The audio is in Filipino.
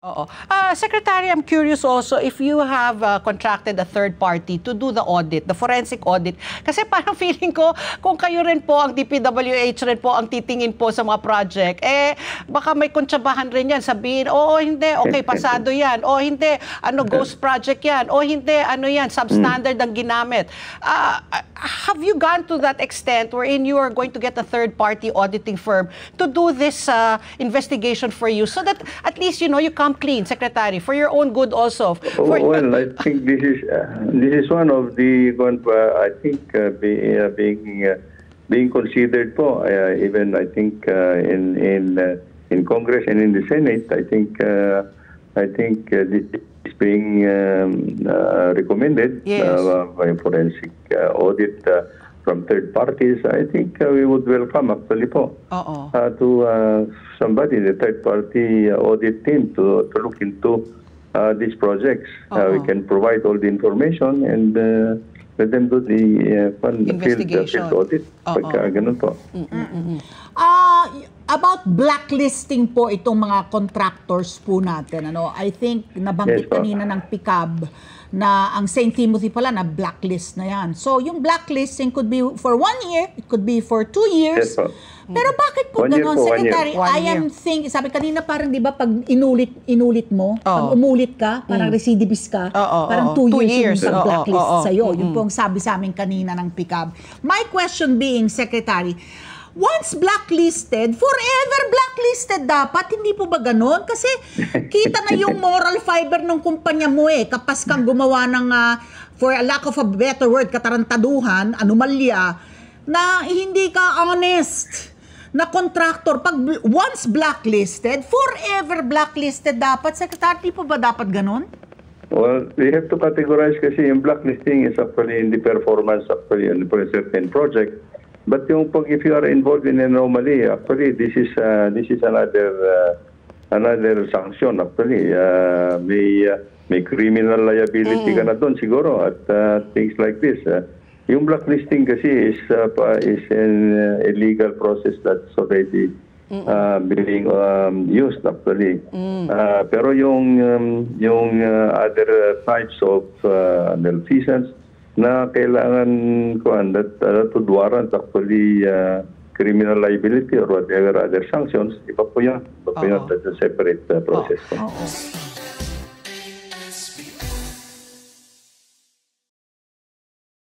Oo. Secretary, I'm curious also if you have contracted a third party to do the audit, the forensic audit. Kasi parang feeling ko, kung kayo rin po, ang DPWH rin po, ang titingin po sa mga project, baka may kontsabahan rin yan. Sabihin, oo, hindi, okay, pasado yan. O hindi, ghost project yan. O hindi, yan, substandard ang ginamit. Have you gone to that extent wherein you are going to get a third party auditing firm to do this investigation for you so that at least, you come clean, Secretary, for your own good also. Well, I think this is one of the I think being considered po even I think in Congress and in the Senate. I think this is being recommended. Yes. By forensic audit from third parties. I think we would welcome actually po to somebody, the third party audit team to look into these projects. We can provide all the information and let them do the field audit. Pagka ganun po. About blacklisting po itong mga contractors po natin. I think nabanggit kanina ng PICAB na ang St. Timothy pala na blacklist na yan. So yung blacklisting could be for 1 year, it could be for 2 years. Yes, pero bakit po gano'n, Secretary? I am thinking, sabi kanina parang di ba pag inulit mo, pag umulit ka, parang recidivist ka, parang 2 years yung blacklist sa'yo. Yun po ang sabi sa amin kanina ng PICAB. My question being, Secretary, once blacklisted, forever blacklisted dapat. Hindi po ba ganon? Kasi kita na yung moral fiber ng kumpanya mo Kapas kang gumawa ng, for a lack of a better word, katarantaduhan, anomalya, na hindi ka honest na contractor. Pag once blacklisted, forever blacklisted dapat. Secretary, po ba dapat ganon? Well, we have to categorize kasi yung blacklisting is actually in the performance actually for a certain project. But if you are involved in an anomaly, actually this is another sanction actually. May criminal liability ka na doon siguro at things like this. Yung blacklisting kasi is an illegal process that's already being used actually. Pero yung other types of malfeasance na kailangan to warrant actually criminal liability or whatever other sanctions, iba po yan. That's a separate process.